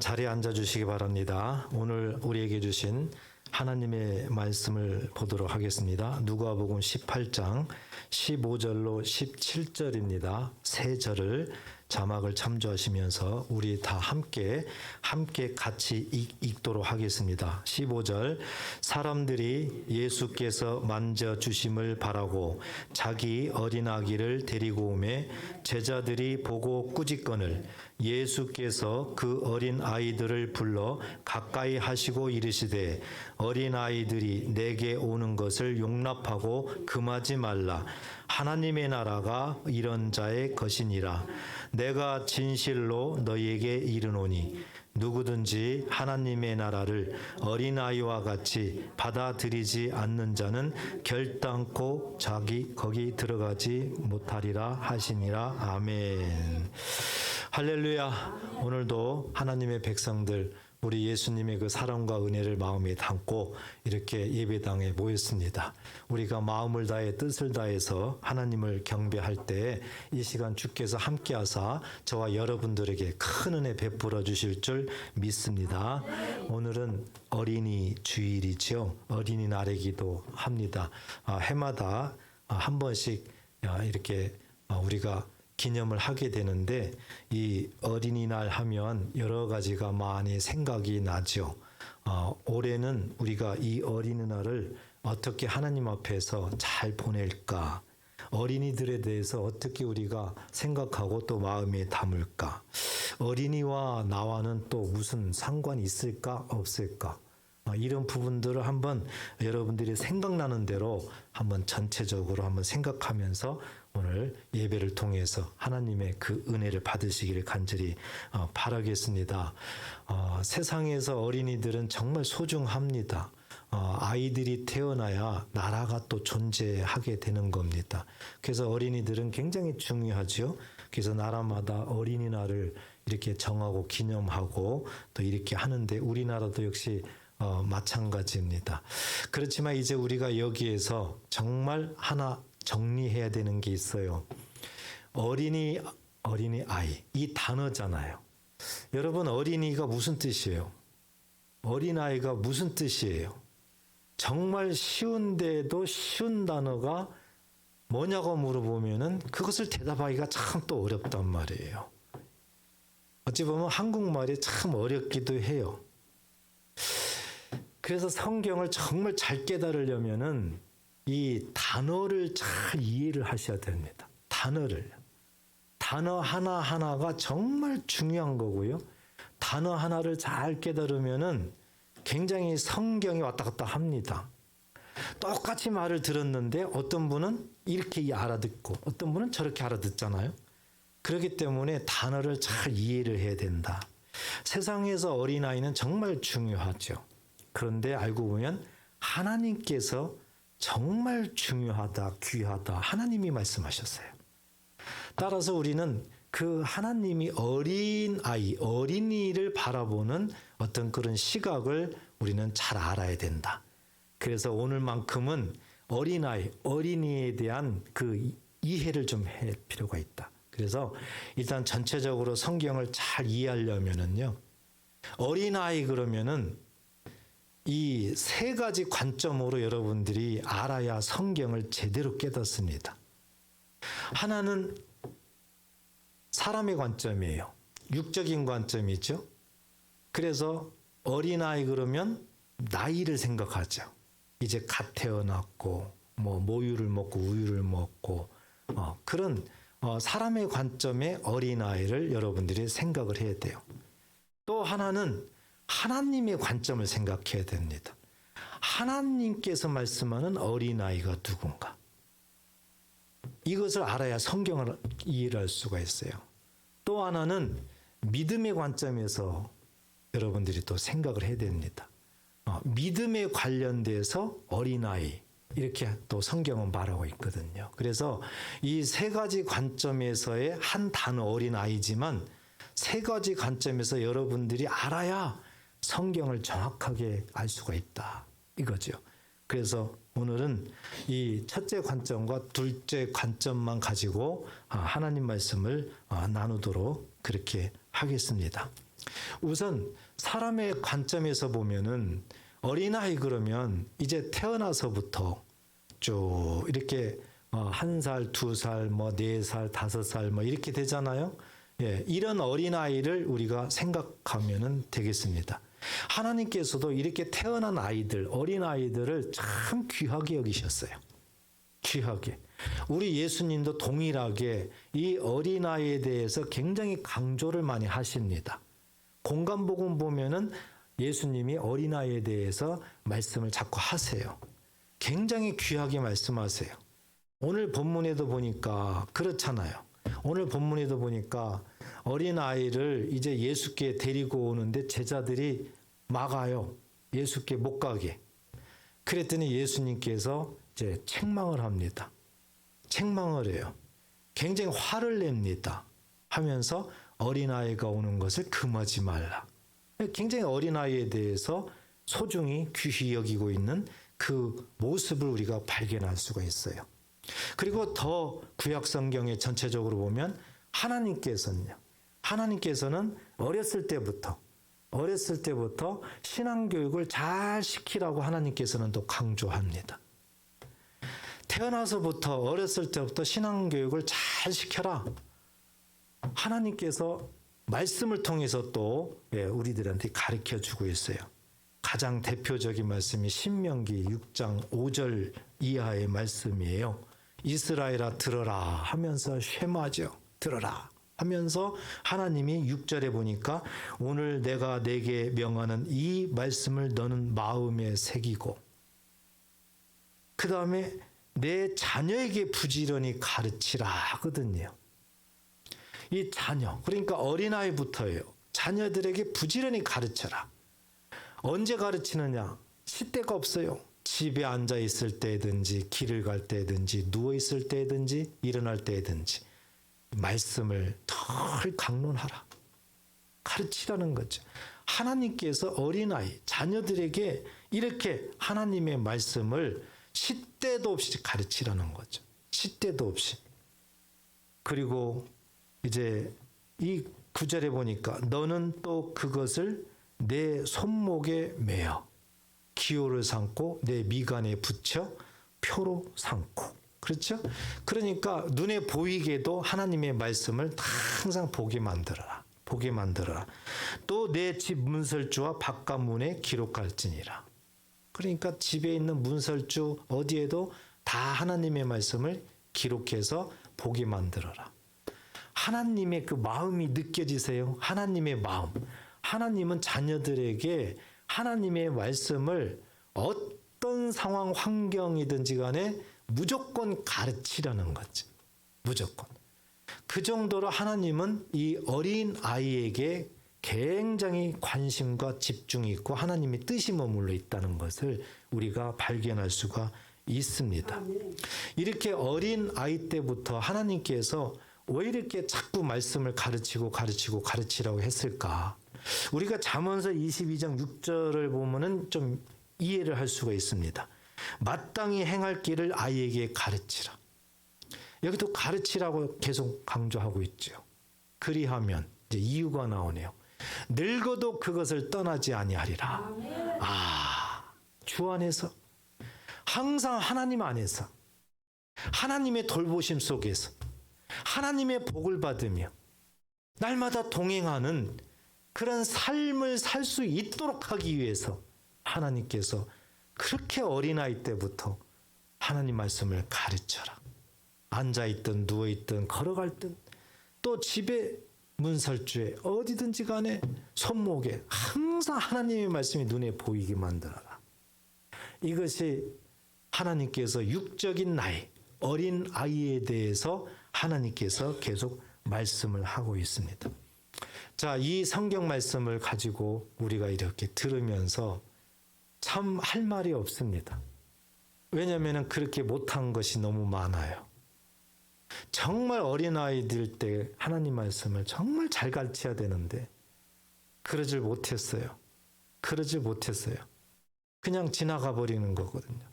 자리에 앉아 주시기 바랍니다. 오늘 우리에게 주신 하나님의 말씀을 보도록 하겠습니다. 누가복음 18장 15절로 17절입니다. 세 절을 자막을 참조하시면서 우리 다 함께 같이 읽도록 하겠습니다. 15절 사람들이 예수께서 만져주심을 바라고 자기 어린아기를 데리고 오매 제자들이 보고 꾸짖거늘 예수께서 그 어린 아이들을 불러 가까이 하시고 이르시되 어린 아이들이 내게 오는 것을 용납하고 금하지 말라. 하나님의 나라가 이런 자의 것이니라. 내가 진실로 너희에게 이르노니 누구든지 하나님의 나라를 어린아이와 같이 받아들이지 않는 자는 결단코 거기 들어가지 못하리라 하시니라. 아멘. 할렐루야. 오늘도 하나님의 백성들 우리 예수님의 그 사랑과 은혜를 마음에 담고 이렇게 예배당에 모였습니다. 우리가 마음을 다해 뜻을 다해서 하나님을 경배할 때 이 시간 주께서 함께하사 저와 여러분들에게 큰 은혜 베풀어 주실 줄 믿습니다. 오늘은 어린이 주일이죠. 어린이날이기도 합니다. 해마다 한 번씩 이렇게 우리가 기념을 하게 되는데 이 어린이날 하면 여러 가지가 많이 생각이 나죠. 올해는 우리가 이 어린이날을 어떻게 하나님 앞에서 잘 보낼까? 어린이들에 대해서 어떻게 우리가 생각하고 또 마음에 담을까? 어린이와 나와는 또 무슨 상관이 있을까? 없을까? 이런 부분들을 한번 여러분들이 생각나는 대로 한번 전체적으로 한번 생각하면서 오늘 예배를 통해서 하나님의 그 은혜를 받으시기를 간절히 바라겠습니다. 세상에서 어린이들은 정말 소중합니다. 아이들이 태어나야 나라가 또 존재하게 되는 겁니다. 그래서 어린이들은 굉장히 중요하죠. 그래서 나라마다 어린이날을 이렇게 정하고 기념하고 또 이렇게 하는데 우리나라도 역시 마찬가지입니다. 그렇지만 이제 우리가 여기에서 정말 하나 정리해야 되는 게 있어요. 어린이 아이 이 단어잖아요. 여러분 어린이가 무슨 뜻이에요? 어린아이가 무슨 뜻이에요? 정말 쉬운데도 쉬운 단어가 뭐냐고 물어보면은 그것을 대답하기가 참 또 어렵단 말이에요. 어찌 보면 한국말이 참 어렵기도 해요. 그래서 성경을 정말 잘 깨달으려면은 이 단어를 잘 이해를 하셔야 됩니다. 단어 하나하나가 정말 중요한 거고요. 단어 하나를 잘 깨달으면은 굉장히 성경이 왔다 갔다 합니다. 똑같이 말을 들었는데 어떤 분은 이렇게 알아듣고 어떤 분은 저렇게 알아듣잖아요. 그렇기 때문에 단어를 잘 이해를 해야 된다. 세상에서 어린아이는 정말 중요하죠. 그런데 알고 보면 하나님께서 정말 중요하다, 귀하다 하나님이 말씀하셨어요. 따라서 우리는 그 하나님이 어린아이, 어린이를 바라보는 어떤 그런 시각을 우리는 잘 알아야 된다. 그래서 오늘만큼은 어린아이, 어린이에 대한 그 이해를 좀 할 필요가 있다. 그래서 일단 전체적으로 성경을 잘 이해하려면은요, 어린아이 그러면은 이 세 가지 관점으로 여러분들이 알아야 성경을 제대로 깨닫습니다. 하나는 사람의 관점이에요. 육적인 관점이죠. 그래서 어린아이 그러면 나이를 생각하죠. 이제 갓 태어났고 뭐 모유를 먹고 우유를 먹고 그런 사람의 관점의 어린아이를 여러분들이 생각을 해야 돼요. 또 하나는 하나님의 관점을 생각해야 됩니다. 하나님께서 말씀하는 어린아이가 누군가. 이것을 알아야 성경을 이해를 할 수가 있어요. 또 하나는 믿음의 관점에서 여러분들이 또 생각을 해야 됩니다. 믿음에 관련돼서 어린아이 이렇게 또 성경은 말하고 있거든요. 그래서 이 세 가지 관점에서의 한 단어 어린아이지만 세 가지 관점에서 여러분들이 알아야 성경을 정확하게 알 수가 있다. 이거죠. 그래서 오늘은 이 첫째 관점과 둘째 관점만 가지고 하나님 말씀을 나누도록 그렇게 하겠습니다. 우선 사람의 관점에서 보면은 어린아이 그러면 이제 태어나서부터 쭉 이렇게 1살, 2살, 뭐 4살, 5살 뭐 이렇게 되잖아요. 예, 이런 어린아이를 우리가 생각하면은 되겠습니다. 하나님께서도 이렇게 태어난 아이들, 어린아이들을 참 귀하게 여기셨어요. 귀하게. 우리 예수님도 동일하게 이 어린아이에 대해서 굉장히 강조를 많이 하십니다. 공간복음 보면은 예수님이 어린아이에 대해서 말씀을 자꾸 하세요. 굉장히 귀하게 말씀하세요. 오늘 본문에도 보니까 그렇잖아요. 오늘 본문에도 보니까 어린아이를 이제 예수께 데리고 오는데 제자들이 막아요. 예수께 못 가게. 그랬더니 예수님께서 이제 책망을 합니다. 책망을 해요. 굉장히 화를 냅니다. 하면서 어린아이가 오는 것을 금하지 말라. 굉장히 어린아이에 대해서 소중히 귀히 여기고 있는 그 모습을 우리가 발견할 수가 있어요. 그리고 더 구약 성경에 전체적으로 보면 하나님께서는 어렸을 때부터 신앙교육을 잘 시키라고 하나님께서는 또 강조합니다. 태어나서부터 어렸을 때부터 신앙교육을 잘 시켜라. 하나님께서 말씀을 통해서 또 우리들한테 가르쳐 주고 있어요. 가장 대표적인 말씀이 신명기 6장 5절 이하의 말씀이에요. 이스라엘아 들어라 하면서 쉐마죠. 들어라 하면서 하나님이 6절에 보니까 오늘 내가 내게 명하는 이 말씀을 너는 마음에 새기고 그 다음에 내 자녀에게 부지런히 가르치라 하거든요. 이 자녀, 그러니까 어린아이부터예요. 자녀들에게 부지런히 가르쳐라. 언제 가르치느냐? 시대가 없어요. 집에 앉아 있을 때든지 길을 갈 때든지 누워 있을 때든지 일어날 때든지 말씀을 덜 강론하라. 가르치라는 거죠. 하나님께서 어린아이, 자녀들에게 이렇게 하나님의 말씀을 시대도 없이 가르치라는 거죠. 시대도 없이. 그리고 이제 이 9절에 보니까 너는 또 그것을 내 손목에 매어 기호를 삼고 내 미간에 붙여 표로 삼고. 그렇죠? 그러니까 눈에 보이게도 하나님의 말씀을 항상 보게 만들어라. 보게 만들어라. 또 내 집 문설주와 바깥 문에 기록할지니라. 그러니까 집에 있는 문설주 어디에도 다 하나님의 말씀을 기록해서 보게 만들어라. 하나님의 그 마음이 느껴지세요? 하나님의 마음. 하나님은 자녀들에게 하나님의 말씀을 어떤 상황 환경이든지 간에 무조건 가르치라는 거죠. 무조건. 그 정도로 하나님은 이 어린 아이에게 굉장히 관심과 집중이 있고 하나님의 뜻이 머물러 있다는 것을 우리가 발견할 수가 있습니다. 이렇게 어린 아이 때부터 하나님께서 왜 이렇게 자꾸 말씀을 가르치라고 했을까? 우리가 잠언서 22장 6절을 보면은 좀 이해를 할 수가 있습니다. 마땅히 행할 길을 아이에게 가르치라. 여기도 가르치라고 계속 강조하고 있죠. 그리하면 이제 이유가 나오네요. 늙어도 그것을 떠나지 아니하리라. 주 안에서 항상 하나님 안에서 하나님의 돌보심 속에서 하나님의 복을 받으며 날마다 동행하는 그런 삶을 살 수 있도록 하기 위해서 하나님께서 그렇게 어린아이 때부터 하나님 말씀을 가르쳐라. 앉아있든 누워있든 걸어갈든 또 집에 문설주에 어디든지 간에 손목에 항상 하나님의 말씀이 눈에 보이게 만들어라. 이것이 하나님께서 육적인 나이, 어린 아이에 대해서 하나님께서 계속 말씀을 하고 있습니다. 자, 이 성경 말씀을 가지고 우리가 이렇게 들으면서 참 할 말이 없습니다. 왜냐하면 그렇게 못한 것이 너무 많아요. 정말 어린아이들 때 하나님 말씀을 정말 잘 가르쳐야 되는데 그러질 못했어요. 그냥 지나가 버리는 거거든요.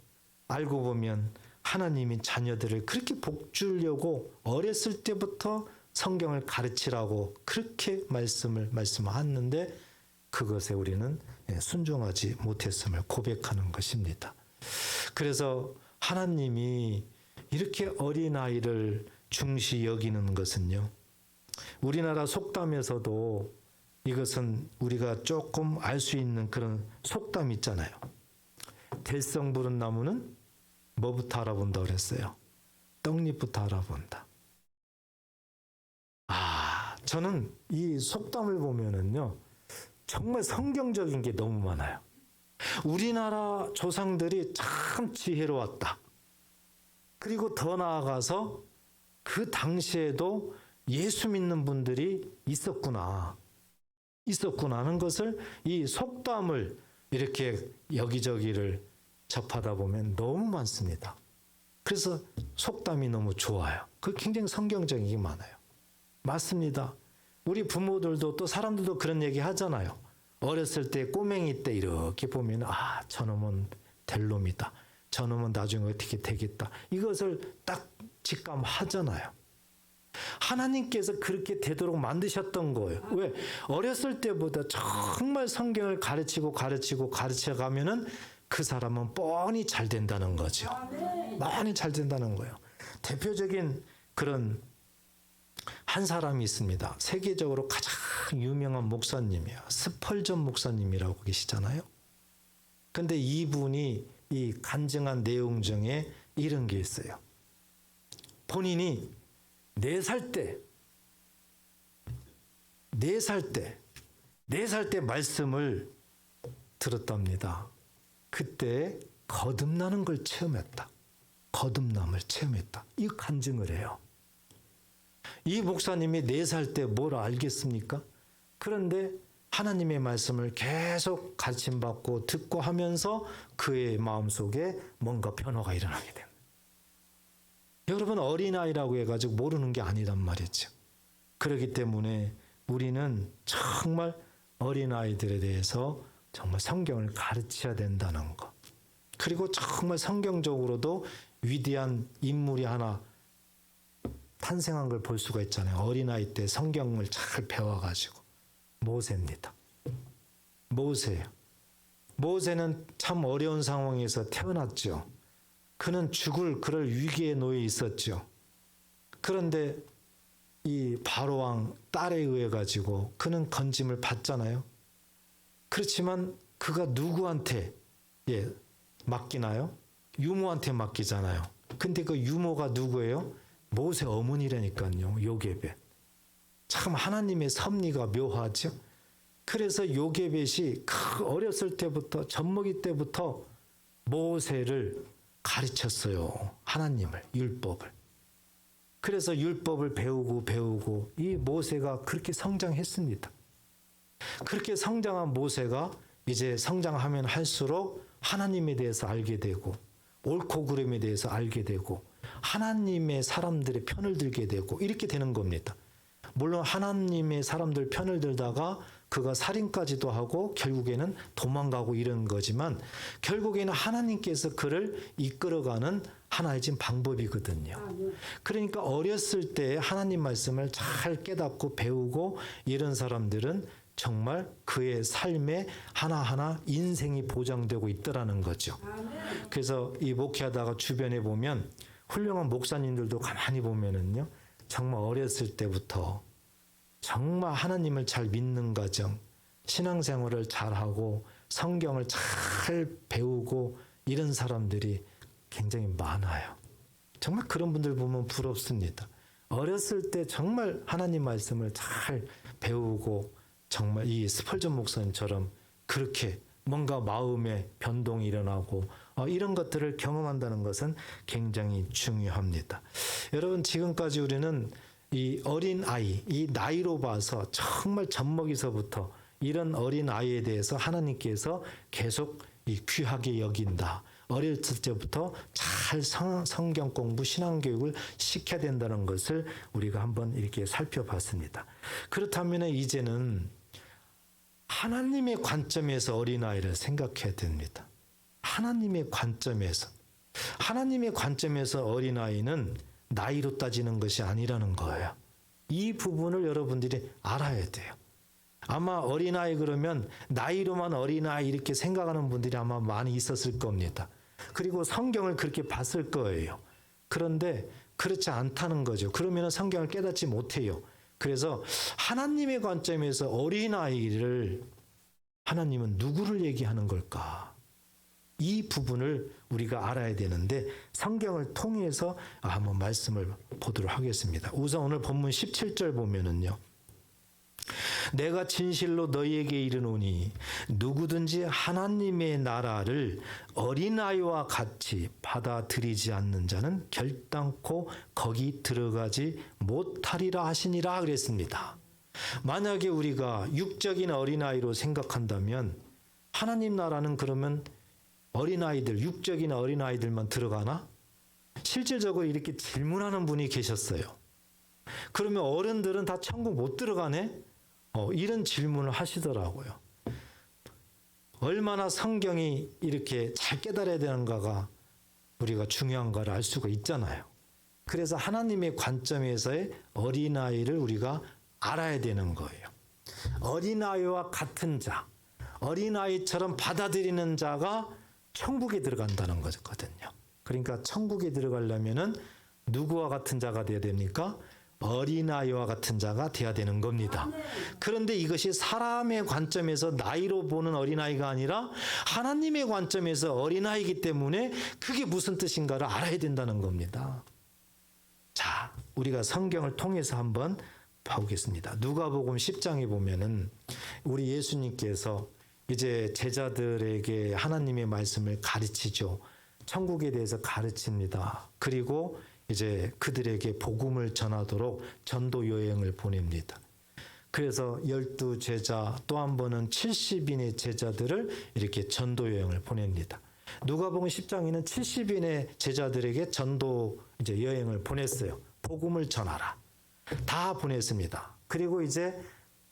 알고 보면 하나님이 자녀들을 그렇게 복 주려고 어렸을 때부터 성경을 가르치라고 그렇게 말씀하는데 그것에 우리는 순종하지 못했음을 고백하는 것입니다. 그래서 하나님이 이렇게 어린아이를 중시 여기는 것은요, 우리나라 속담에서도 이것은 우리가 조금 알 수 있는 그런 속담 있잖아요. 될성 부른 나무는 뭐부터 알아본다 그랬어요? 떡잎부터 알아본다. 저는 이 속담을 보면은요, 정말 성경적인 게 너무 많아요. 우리나라 조상들이 참 지혜로웠다. 그리고 더 나아가서 그 당시에도 예수 믿는 분들이 있었구나 하는 것을 이 속담을 이렇게 여기저기를 접하다 보면 너무 많습니다. 그래서 속담이 너무 좋아요. 그 굉장히 성경적인 게 많아요. 맞습니다. 우리 부모들도 또 사람들도 그런 얘기 하잖아요. 어렸을 때 꼬맹이 때 이렇게 보면 저놈은 될 놈이다. 저놈은 나중에 어떻게 되겠다. 이것을 딱 직감하잖아요. 하나님께서 그렇게 되도록 만드셨던 거예요. 왜? 어렸을 때보다 정말 성경을 가르쳐가면은 그 사람은 뻔히 잘 된다는 거죠. 많이 잘 된다는 거예요. 대표적인 그런 한 사람이 있습니다. 세계적으로 가장 유명한 목사님이에요. 스펄전 목사님이라고 계시잖아요. 근데 이분이 이 간증한 내용 중에 이런 게 있어요. 본인이 4살 때 말씀을 들었답니다. 그때 거듭나는 걸 체험했다. 거듭남을 체험했다. 이 간증을 해요. 이 목사님이 4살 때 뭘 알겠습니까? 그런데 하나님의 말씀을 계속 가르침받고 듣고 하면서 그의 마음속에 뭔가 변화가 일어나게 됩니다. 여러분, 어린아이라고 해가지고 모르는 게 아니란 말이죠. 그렇기 때문에 우리는 정말 어린아이들에 대해서 정말 성경을 가르쳐야 된다는 것. 그리고 정말 성경적으로도 위대한 인물이 하나 탄생한 걸 볼 수가 있잖아요. 어린아이 때 성경을 잘 배워가지고. 모세입니다. 모세예요. 모세는 참 어려운 상황에서 태어났죠. 그는 죽을 그럴 위기에 놓여 있었죠. 그런데 이 바로왕 딸에 의해 가지고 그는 건짐을 받잖아요. 그렇지만 그가 누구한테 맡기나요? 유모한테 맡기잖아요. 근데 그 유모가 누구예요? 모세 어머니라니까요. 요게벳. 참 하나님의 섭리가 묘하죠. 그래서 요게벳이 어렸을 때부터 젖먹이 때부터 모세를 가르쳤어요. 하나님을, 율법을. 그래서 율법을 배우고 이 모세가 그렇게 성장했습니다. 그렇게 성장한 모세가 이제 성장하면 할수록 하나님에 대해서 알게 되고 옳고 그름에 대해서 알게 되고 하나님의 사람들의 편을 들게 되고 이렇게 되는 겁니다. 물론 하나님의 사람들 편을 들다가 그가 살인까지도 하고 결국에는 도망가고 이런 거지만 결국에는 하나님께서 그를 이끌어가는 하나의 방법이거든요. 그러니까 어렸을 때 하나님 말씀을 잘 깨닫고 배우고 이런 사람들은 정말 그의 삶에 하나하나 인생이 보장되고 있더라는 거죠. 그래서 이 목회하다가 주변에 보면 훌륭한 목사님들도 가만히 보면은요, 정말 어렸을 때부터 정말 하나님을 잘 믿는 과정, 신앙생활을 잘하고 성경을 잘 배우고 이런 사람들이 굉장히 많아요. 정말 그런 분들 보면 부럽습니다. 어렸을 때 정말 하나님 말씀을 잘 배우고 정말 이 스펄전 목사님처럼 그렇게 뭔가 마음의 변동이 일어나고 이런 것들을 경험한다는 것은 굉장히 중요합니다. 여러분, 지금까지 우리는 이 어린아이, 이 나이로 봐서 정말 젖먹이서부터 이런 어린아이에 대해서 하나님께서 계속 귀하게 여긴다. 어렸을 때부터 잘 성경 공부, 신앙교육을 시켜야 된다는 것을 우리가 한번 이렇게 살펴봤습니다. 그렇다면 이제는 하나님의 관점에서 어린아이를 생각해야 됩니다. 하나님의 관점에서 어린아이는 나이로 따지는 것이 아니라는 거예요. 이 부분을 여러분들이 알아야 돼요. 아마 어린아이 그러면 나이로만 어린아이 이렇게 생각하는 분들이 아마 많이 있었을 겁니다. 그리고 성경을 그렇게 봤을 거예요. 그런데 그렇지 않다는 거죠. 그러면 성경을 깨닫지 못해요. 그래서 하나님의 관점에서 어린아이를 하나님은 누구를 얘기하는 걸까? 이 부분을 우리가 알아야 되는데 성경을 통해서 한번 말씀을 보도록 하겠습니다. 우선 오늘 본문 17절 보면은요. 내가 진실로 너희에게 이르노니 누구든지 하나님의 나라를 어린아이와 같이 받아들이지 않는 자는 결단코 거기 들어가지 못하리라 하시니라 그랬습니다. 만약에 우리가 육적인 어린아이로 생각한다면 하나님 나라는 그러면 어린아이들, 육적인 어린아이들만 들어가나? 실질적으로 이렇게 질문하는 분이 계셨어요. 그러면 어른들은 다 천국 못 들어가네? 이런 질문을 하시더라고요. 얼마나 성경이 이렇게 잘 깨달아야 되는가가 우리가 중요한가를 알 수가 있잖아요. 그래서 하나님의 관점에서의 어린아이를 우리가 알아야 되는 거예요. 어린아이와 같은 자, 어린아이처럼 받아들이는 자가 천국에 들어간다는 거거든요. 그러니까 천국에 들어가려면은 누구와 같은 자가 돼야 됩니까? 어린아이와 같은 자가 돼야 되는 겁니다. 그런데 이것이 사람의 관점에서 나이로 보는 어린아이가 아니라 하나님의 관점에서 어린아이이기 때문에 그게 무슨 뜻인가를 알아야 된다는 겁니다. 자, 우리가 성경을 통해서 한번 보겠습니다. 누가복음 10장에 보면은 우리 예수님께서 이제 제자들에게 하나님의 말씀을 가르치죠. 천국에 대해서 가르칩니다. 그리고 이제 그들에게 복음을 전하도록 전도 여행을 보냅니다. 그래서 12 제자 또 한 번은 70인의 제자들을 이렇게 전도 여행을 보냅니다. 누가복음 10장에는 70인의 제자들에게 전도 이제 여행을 보냈어요. 복음을 전하라. 다 보냈습니다. 그리고 이제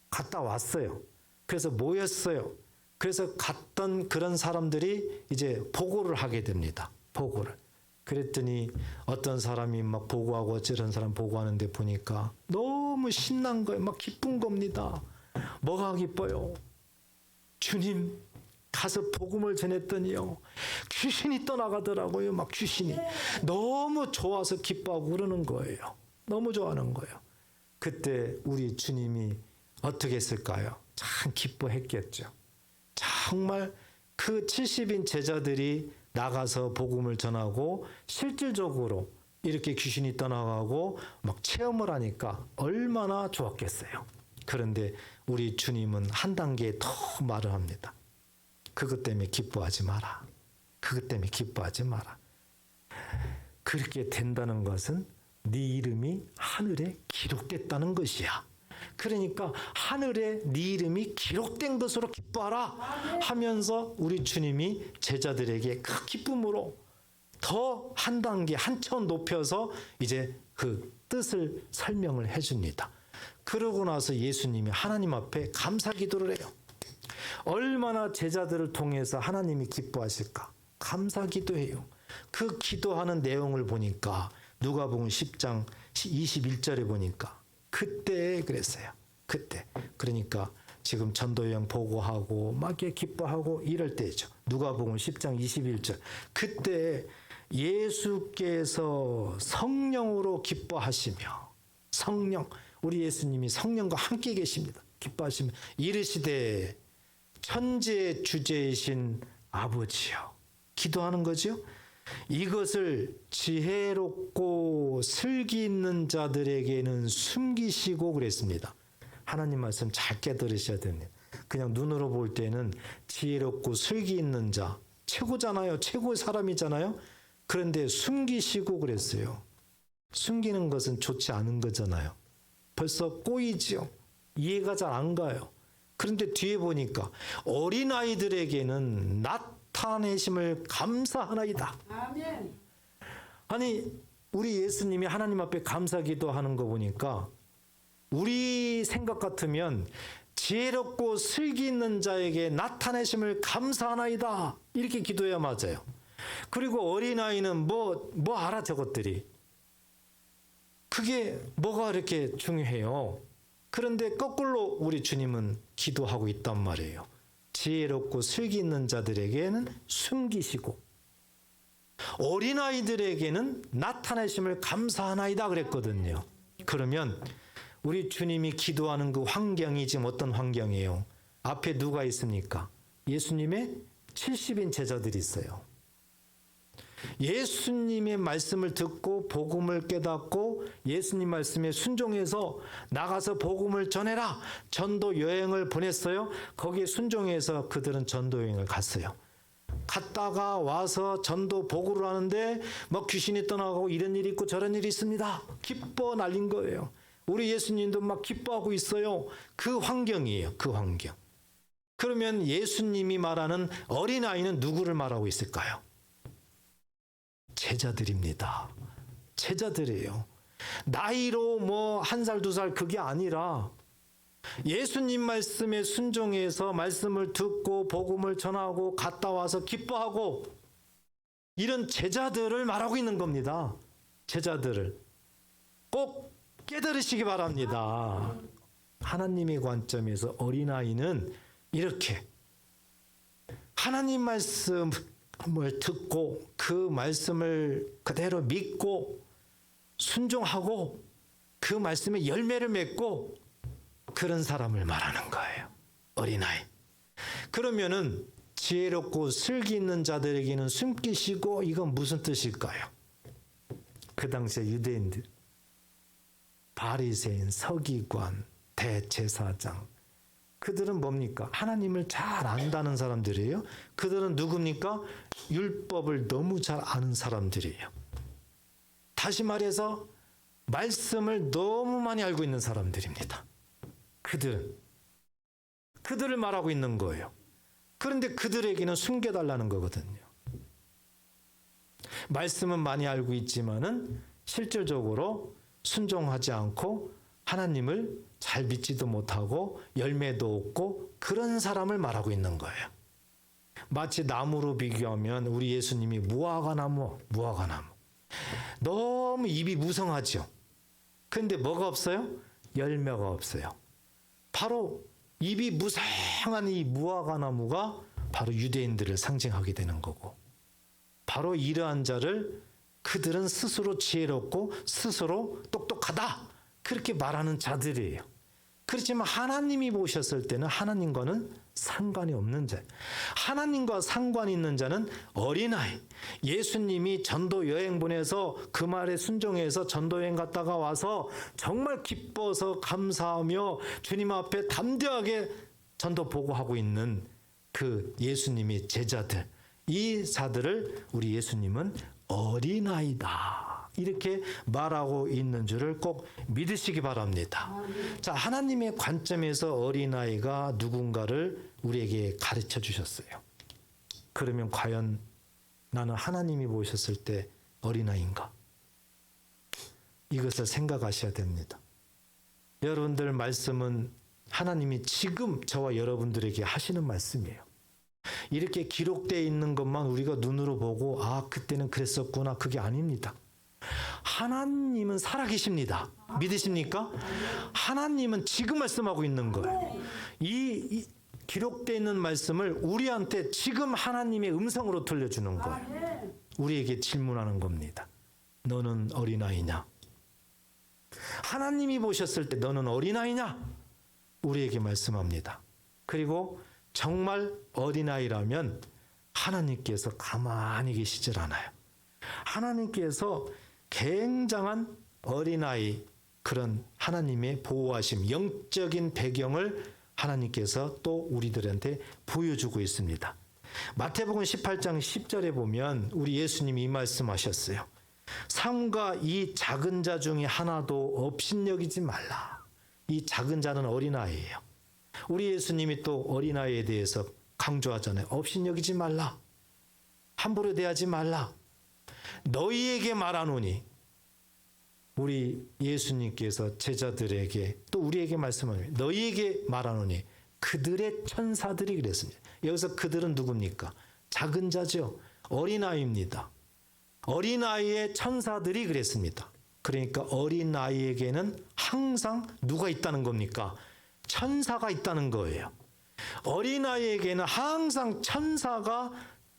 갔다 왔어요. 그래서 모였어요. 그래서 갔던 그런 사람들이 이제 보고를 하게 됩니다. 보고를. 그랬더니 어떤 사람이 막 보고하고 저런 사람 보고하는데 보니까 너무 신난 거예요. 막 기쁜 겁니다. 뭐가 기뻐요? 주님 가서 복음을 전했더니요. 귀신이 떠나가더라고요. 막 귀신이. 너무 좋아서 기뻐하고 그러는 거예요. 너무 좋아하는 거예요. 그때 우리 주님이 어떻게 했을까요? 참 기뻐했겠죠. 정말 그 70인 제자들이 나가서 복음을 전하고 실질적으로 이렇게 귀신이 떠나가고 막 체험을 하니까 얼마나 좋았겠어요. 그런데 우리 주님은 한 단계 더 말을 합니다. 그것 때문에 기뻐하지 마라. 그것 때문에 기뻐하지 마라. 그렇게 된다는 것은 네 이름이 하늘에 기록됐다는 것이야. 그러니까 하늘에 네 이름이 기록된 것으로 기뻐하라 하면서 우리 주님이 제자들에게 그 기쁨으로 더 한 단계 한 차원 높여서 이제 그 뜻을 설명을 해줍니다. 그러고 나서 예수님이 하나님 앞에 감사 기도를 해요. 얼마나 제자들을 통해서 하나님이 기뻐하실까? 감사 기도해요. 그 기도하는 내용을 보니까 누가복음 10장 21절에 보니까 그때 그랬어요. 그때. 그러니까 지금 전도여행 보고하고 막 이렇게 기뻐하고 이럴 때죠. 누가복음 10장 21절. 그때 예수께서 성령으로 기뻐하시며 성령, 우리 예수님이 성령과 함께 계십니다. 기뻐하시며 이르시되 천지의 주제이신 아버지여. 기도하는 거죠. 이것을 지혜롭고 슬기 있는 자들에게는 숨기시고 그랬습니다. 하나님 말씀 잘 깨달으셔야 됩니다. 그냥 눈으로 볼 때는 지혜롭고 슬기 있는 자 최고잖아요. 최고의 사람이잖아요. 그런데 숨기시고 그랬어요. 숨기는 것은 좋지 않은 거잖아요. 벌써 꼬이지요. 이해가 잘 안 가요. 그런데 뒤에 보니까 어린아이들에게는 나타내심을 감사하나이다. 아멘. 아니 우리 예수님이 하나님 앞에 감사 기도하는 거 보니까 우리 생각 같으면 지혜롭고 슬기 있는 자에게 나타내심을 감사하나이다 이렇게 기도해야 맞아요. 그리고 어린아이는 뭐 알아 저것들이. 그게 뭐가 이렇게 중요해요? 그런데 거꾸로 우리 주님은 기도하고 있단 말이에요. 지혜롭고 슬기 있는 자들에게는 숨기시고 어린아이들에게는 나타내심을 감사하나이다 그랬거든요. 그러면 우리 주님이 기도하는 그 환경이 지금 어떤 환경이에요? 앞에 누가 있습니까? 예수님의 70인 제자들이 있어요. 예수님의 말씀을 듣고 복음을 깨닫고 예수님 말씀에 순종해서 나가서 복음을 전해라. 전도 여행을 보냈어요. 거기에 순종해서 그들은 전도 여행을 갔어요. 갔다가 와서 전도 보고를 하는데 막 귀신이 떠나가고 이런 일이 있고 저런 일이 있습니다. 기뻐 날린 거예요. 우리 예수님도 막 기뻐하고 있어요. 그 환경이에요. 그 환경. 그러면 예수님이 말하는 어린아이는 누구를 말하고 있을까요? 제자들입니다. 제자들이에요. 나이로 뭐 1살, 2살 그게 아니라 예수님 말씀에 순종해서 말씀을 듣고 복음을 전하고 갔다 와서 기뻐하고 이런 제자들을 말하고 있는 겁니다. 제자들을 꼭 깨달으시기 바랍니다. 하나님의 관점에서 어린아이는 이렇게 하나님 말씀을 듣고 그 말씀을 그대로 믿고 순종하고 그 말씀에 열매를 맺고 그런 사람을 말하는 거예요. 어린아이. 그러면은 지혜롭고 슬기 있는 자들에게는 숨기시고 이건 무슨 뜻일까요? 그 당시에 유대인들 바리새인, 서기관, 대제사장 그들은 뭡니까? 하나님을 잘 안다는 사람들이에요. 그들은 누굽니까? 율법을 너무 잘 아는 사람들이에요. 다시 말해서 말씀을 너무 많이 알고 있는 사람들입니다. 그들을 말하고 있는 거예요. 그런데 그들에게는 숨겨달라는 거거든요. 말씀은 많이 알고 있지만은 실질적으로 순종하지 않고 하나님을 잘 믿지도 못하고 열매도 없고 그런 사람을 말하고 있는 거예요. 마치 나무로 비교하면 우리 예수님이 무화과나무. 너무 잎이 무성하죠. 그런데 뭐가 없어요? 열매가 없어요. 바로 잎이 무성한 이 무화과나무가 바로 유대인들을 상징하게 되는 거고 바로 이러한 자를 그들은 스스로 지혜롭고 스스로 똑똑하다 그렇게 말하는 자들이에요. 그렇지만 하나님이 보셨을 때는 하나님과는 상관이 없는 자. 하나님과 상관이 있는 자는 어린아이. 예수님이 전도 여행 보내서 그 말에 순종해서 전도 여행 갔다가 와서 정말 기뻐서 감사하며 주님 앞에 담대하게 전도 보고하고 있는 그 예수님의 제자들. 이 자들을 우리 예수님은 어린아이다. 이렇게 말하고 있는 줄을 꼭 믿으시기 바랍니다. 자, 하나님의 관점에서 어린아이가 누군가를 우리에게 가르쳐 주셨어요. 그러면 과연 나는 하나님이 보셨을 때 어린아이인가? 이것을 생각하셔야 됩니다. 여러분들 말씀은 하나님이 지금 저와 여러분들에게 하시는 말씀이에요. 이렇게 기록되어 있는 것만 우리가 눈으로 보고 그때는 그랬었구나. 그게 아닙니다. 하나님은 살아계십니다. 믿으십니까? 하나님은 지금 말씀하고 있는 거예요. 이 기록되어 있는 말씀을 우리한테 지금 하나님의 음성으로 들려주는 거예요. 우리에게 질문하는 겁니다. 너는 어린아이냐? 하나님이 보셨을 때 너는 어린아이냐? 우리에게 말씀합니다. 그리고 정말 어린아이라면 하나님께서 가만히 계시질 않아요. 하나님께서 굉장한 어린아이 그런 하나님의 보호하심, 영적인 배경을 하나님께서 또 우리들한테 보여주고 있습니다. 마태복음 18장 10절에 보면 우리 예수님이 이 말씀하셨어요. 삼가 이 작은 자 중에 하나도 업신여기지 말라. 이 작은 자는 어린아이예요. 우리 예수님이 또 어린아이에 대해서 강조하잖아요. 업신여기지 말라. 함부로 대하지 말라. 너희에게 말하노니 우리 예수님께서 제자들에게 또 우리에게 말씀합니다. 너희에게 말하노니 그들의 천사들이 그랬습니다. 여기서 그들은 누굽니까? 작은 자죠. 어린아이입니다. 어린아이의 천사들이 그랬습니다. 그러니까 어린아이에게는 항상 누가 있다는 겁니까? 천사가 있다는 거예요. 어린아이에게는 항상 천사가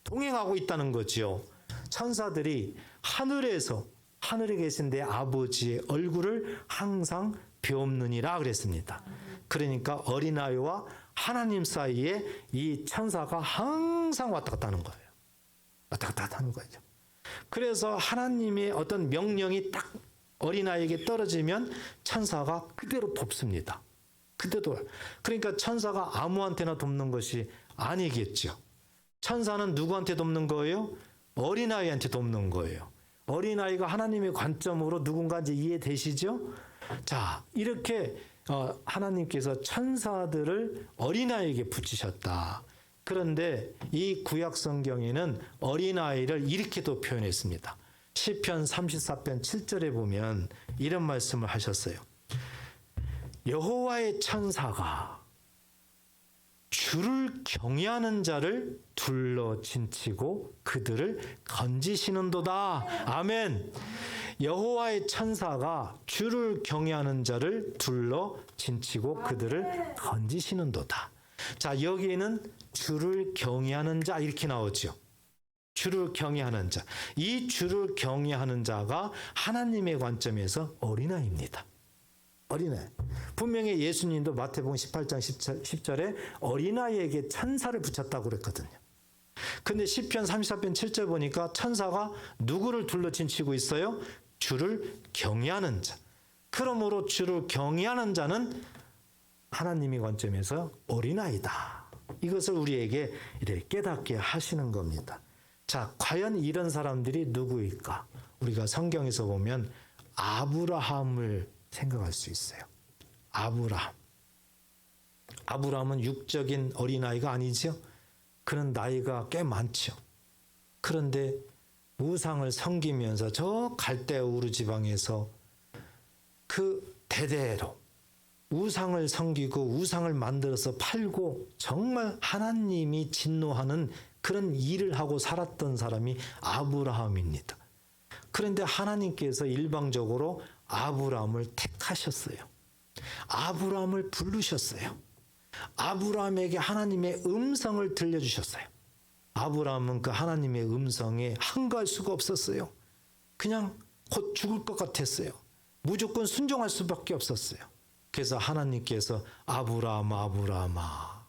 동행하고 있다는 거지요. 천사들이 하늘에 계신 내 아버지의 얼굴을 항상 배옵느니라 그랬습니다. 그러니까 어린아이와 하나님 사이에 이 천사가 항상 왔다 갔다 하는 거예요. 왔다 갔다 하는 거죠. 그래서 하나님의 어떤 명령이 딱 어린아이에게 떨어지면 천사가 그대로 돕습니다. 그대로. 그러니까 천사가 아무한테나 돕는 것이 아니겠죠. 천사는 누구한테 돕는 거예요? 어린아이한테 돕는 거예요. 어린아이가 하나님의 관점으로 누군가인지 이해되시죠? 자, 이렇게 하나님께서 천사들을 어린아이에게 붙이셨다. 그런데 이 구약 성경에는 어린아이를 이렇게도 표현했습니다. 시편 34편 7절에 보면 이런 말씀을 하셨어요. 여호와의 천사가 주를 경외하는 자를 둘러 진치고 그들을 건지시는도다. 아멘. 여호와의 천사가 주를 경외하는 자를 둘러 진치고 그들을 건지시는도다. 자, 여기에는 주를 경외하는 자 이렇게 나오죠. 주를 경외하는 자. 이 주를 경외하는 자가 하나님의 관점에서 어린아이입니다. 어린아이. 분명히 예수님도 마태복음 18장 10절에 어린아이에게 천사를 붙였다고 그랬거든요. 근데 시편 34편 7절 보니까 천사가 누구를 둘러 진치고 있어요? 주를 경외하는 자. 그러므로 주를 경외하는 자는 하나님의 관점에서 어린아이다. 이것을 우리에게 이렇게 깨닫게 하시는 겁니다. 자, 과연 이런 사람들이 누구일까? 우리가 성경에서 보면 아브라함을 생각할 수 있어요. 아브라함은 육적인 어린아이가 아니죠. 그런 나이가 꽤 많죠. 그런데 우상을 섬기면서 저 갈대아 우르 지방에서 그 대대로 우상을 섬기고 우상을 만들어서 팔고 정말 하나님이 진노하는 그런 일을 하고 살았던 사람이 아브라함입니다. 그런데 하나님께서 일방적으로 아브라함을 택하셨어요. 아브라함을 부르셨어요. 아브라함에게 하나님의 음성을 들려주셨어요. 아브라함은 그 하나님의 음성에 한가할 수가 없었어요. 그냥 곧 죽을 것 같았어요. 무조건 순종할 수밖에 없었어요. 그래서 하나님께서 아브라함아 아브라함아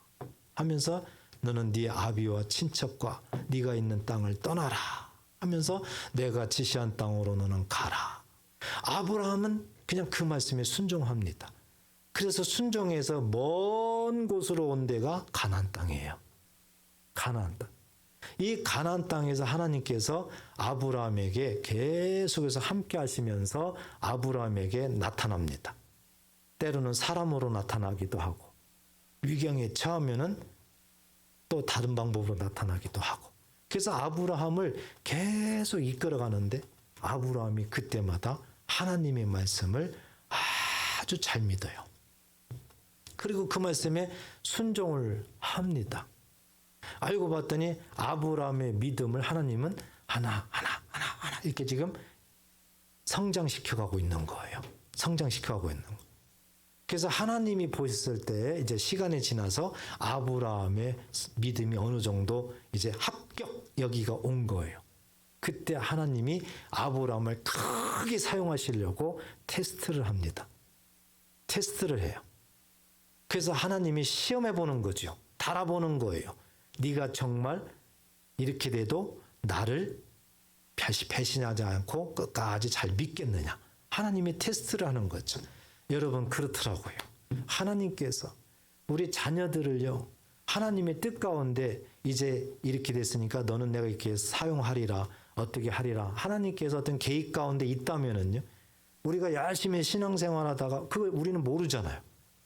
하면서 너는 네 아비와 친척과 네가 있는 땅을 떠나라 하면서 내가 지시한 땅으로 너는 가라. 아브라함은 그냥 그 말씀에 순종합니다. 그래서 순종해서 먼 곳으로 온 데가 가나안 땅이에요. 가나안 땅. 이 가나안 땅에서 하나님께서 아브라함에게 계속해서 함께 하시면서 아브라함에게 나타납니다. 때로는 사람으로 나타나기도 하고 위경에 처하면은 또 다른 방법으로 나타나기도 하고 그래서 아브라함을 계속 이끌어가는데 아브라함이 그때마다 하나님의 말씀을 아주 잘 믿어요. 그리고 그 말씀에 순종을 합니다. 알고 봤더니 아브라함의 믿음을 하나님은 하나 이렇게 지금 성장시켜가고 있는 거예요. 성장시켜가고 있는 거예요. 그래서 하나님이 보셨을 때 이제 시간이 지나서 아브라함의 믿음이 어느 정도 이제 합격 여기가 온 거예요. 그때 하나님이 아브라함을 크게 사용하시려고 테스트를 합니다. 테스트를 해요. 그래서 하나님이 시험해 보는 거죠. 달아보는 거예요. 네가 정말 이렇게 돼도 나를 배신하지 않고 끝까지 잘 믿겠느냐. 하나님이 테스트를 하는 거죠. 여러분 그렇더라고요. 하나님께서 우리 자녀들을요. 하나님의 뜻 가운데 이제 이렇게 됐으니까 너는 내가 이렇게 사용하리라. 어떻게 하리라. 하나님께서 어떤 계획 가운데 있다면은요. 우리가 열심히 신앙생활하다가 그걸 우리는 모르잖아요.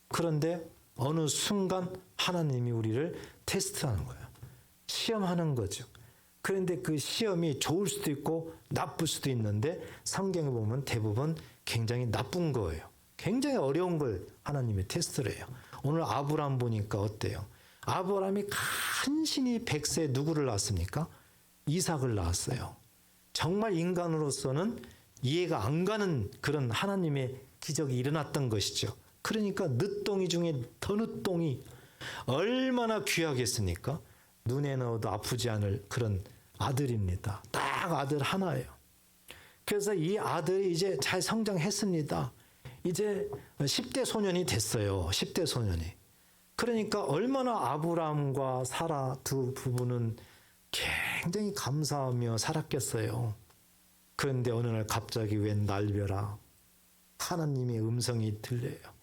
그런데 어느 순간 하나님이 우리를 테스트하는 거예요. 시험하는 거죠. 그런데 그 시험이 좋을 수도 있고 나쁠 수도 있는데 성경에 보면 대부분 굉장히 나쁜 거예요. 굉장히 어려운 걸 하나님이 테스트를 해요. 오늘 아브라함 보니까 어때요? 아브라함이 간신히 100세 누구를 낳았습니까? 이삭을 낳았어요. 정말 인간으로서는 이해가 안 가는 그런 하나님의 기적이 일어났던 것이죠. 그러니까 늦둥이 중에 더 늦둥이 얼마나 귀하겠습니까? 눈에 넣어도 아프지 않을 그런 아들입니다. 딱 아들 하나예요. 그래서 이 아들이 이제 잘 성장했습니다. 이제 10대 소년이 됐어요. 10대 소년이. 그러니까 얼마나 아브라함과 사라 두 부부는 굉장히 감사하며 살았겠어요. 그런데 어느 날 갑자기 웬 날벼락 하나님의 음성이 들려요.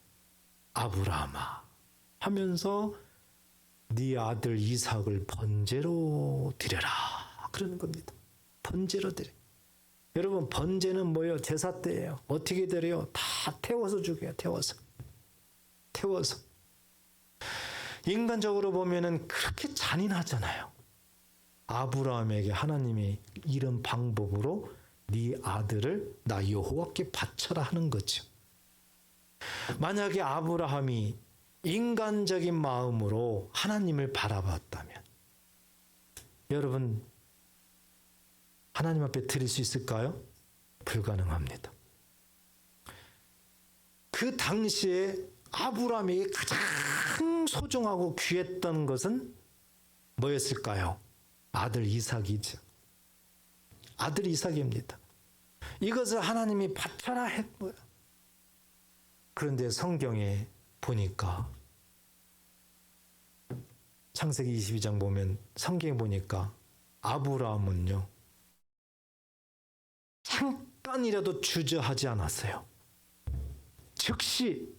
아브라함아 하면서 네 아들 이삭을 번제로 드려라 그러는 겁니다. 번제로 드려. 여러분 번제는 뭐예요? 제사 때예요. 어떻게 드려요? 다 태워서 죽여요. 태워서. 인간적으로 보면은 그렇게 잔인하잖아요. 아브라함에게 하나님이 이런 방법으로 네 아들을 나 여호와께 바쳐라 하는 거죠. 만약에 아브라함이 인간적인 마음으로 하나님을 바라봤다면 여러분 하나님 앞에 드릴 수 있을까요? 불가능합니다. 그 당시에 아브라함에게 가장 소중하고 귀했던 것은 뭐였을까요? 아들 이삭이죠. 아들 이삭입니다. 이것을 하나님이 바쳐라 했고요. 그런데 성경에 보니까 창세기 22장 보면 성경에 보니까 아브라함은요 잠깐이라도 주저하지 않았어요. 즉시